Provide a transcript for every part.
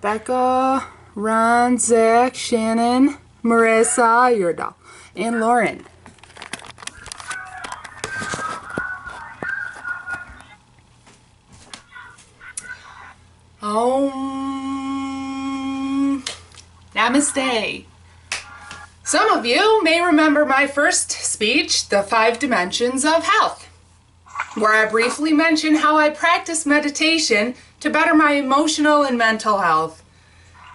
Becca, Ron, Zach, Shannon, Marissa, your doll, and Lauren. Namaste. Some of you may remember my first speech, The 5 Dimensions of Health, where I briefly mentioned how I practice meditation to better my emotional and mental health.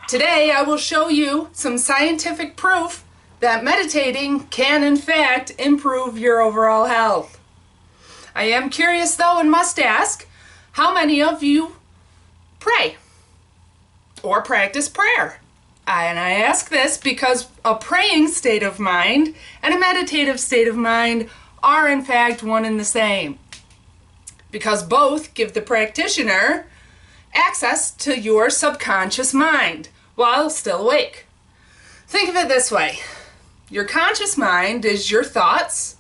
Today I will show you some scientific proof that meditating can in fact improve your overall health. I am curious though and must ask, how many of you pray or practice prayer? And I ask this because a praying state of mind and a meditative state of mind are in fact one and the same, because both give the practitioner access to your subconscious mind while still awake. Think of it this way. Your conscious mind is your thoughts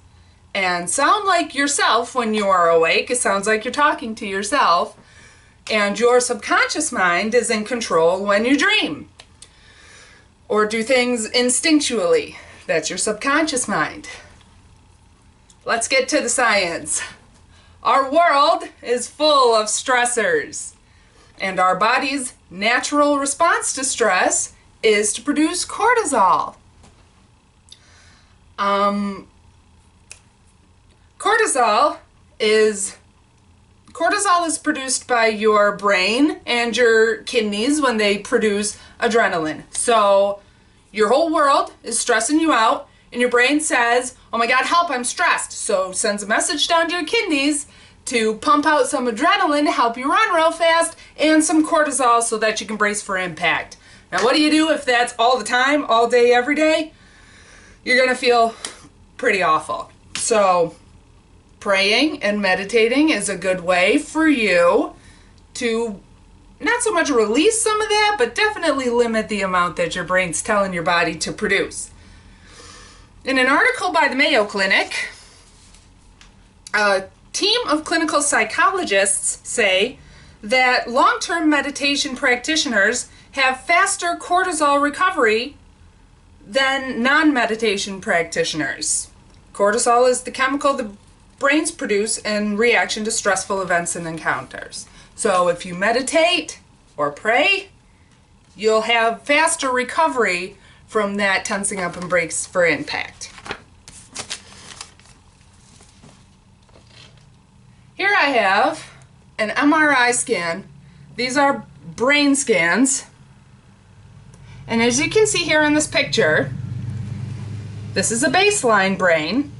and sound like yourself when you are awake. It sounds like you're talking to yourself. And your subconscious mind is in control when you dream or do things instinctually. That's your subconscious mind. Let's get to the science. Our world is full of stressors, and our body's natural response to stress is to produce cortisol. Cortisol is produced by your brain and your kidneys when they produce adrenaline. So your whole world is stressing you out, and your brain says, oh my God, help, I'm stressed. So sends a message down to your kidneys to pump out some adrenaline to help you run real fast and some cortisol so that you can brace for impact. Now what do you do if that's all the time, all day, every day? You're gonna feel pretty awful. So praying and meditating is a good way for you to not so much release some of that, but definitely limit the amount that your brain's telling your body to produce. In an article by the Mayo Clinic, a team of clinical psychologists say that long-term meditation practitioners have faster cortisol recovery than non-meditation practitioners. Cortisol is the chemical the brains produce in reaction to stressful events and encounters. So if you meditate or pray, you'll have faster recovery from that tensing up and brace for impact. Here I have an MRI scan. These are brain scans. And as you can see here in this picture, this is a baseline brain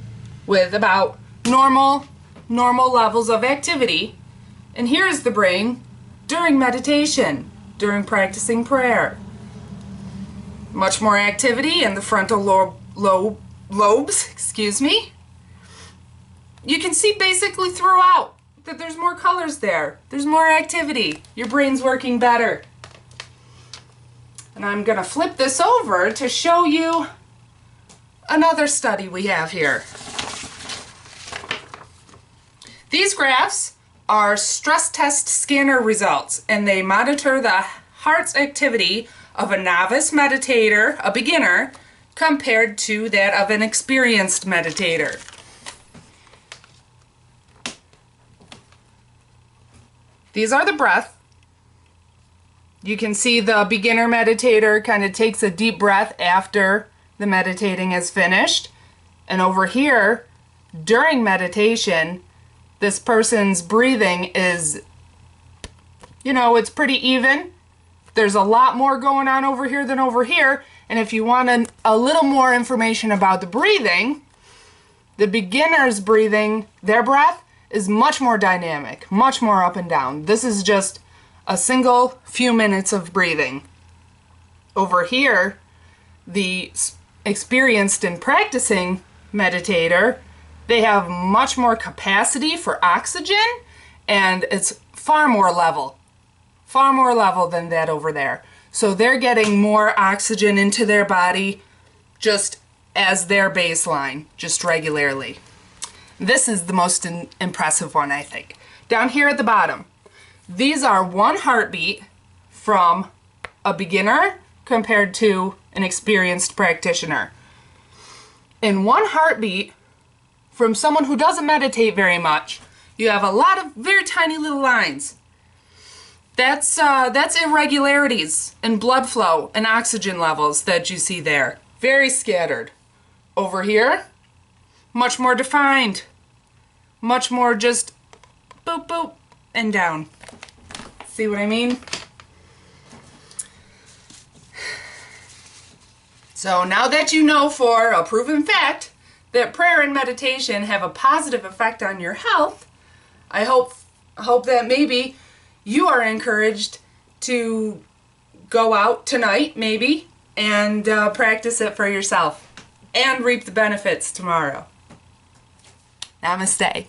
with about normal levels of activity. And here's the brain during meditation, during practicing prayer. Much more activity in the frontal lobes, excuse me. You can see basically throughout that there's more colors there. There's more activity. Your brain's working better. And I'm going to flip this over to show you another study we have here. These graphs are stress test scanner results, and they monitor the heart's activity of a novice meditator, a beginner, compared to that of an experienced meditator. These are the breath. You can see the beginner meditator kind of takes a deep breath after the meditating is finished. And over here, during meditation, this person's breathing is, it's pretty even. There's a lot more going on over here than over here. And if you want a little more information about the breathing, the beginner's breathing, their breath, is much more dynamic, much more up and down. This is just a single few minutes of breathing. Over here, the experienced and practicing meditator, they have much more capacity for oxygen, and it's far more level than that over there. So they're getting more oxygen into their body just as their baseline, just regularly. This is the most impressive one, I think. Down here at the bottom, these are one heartbeat from a beginner compared to an experienced practitioner. In one heartbeat, from someone who doesn't meditate very much, you have a lot of very tiny little lines. That's irregularities in blood flow and oxygen levels that you see there. Very scattered. Over here, much more defined. Much more just boop, boop, and down. See what I mean? So now that you know for a proven fact that prayer and meditation have a positive effect on your health, I hope that maybe you are encouraged to go out tonight, maybe, and practice it for yourself and reap the benefits tomorrow. Namaste.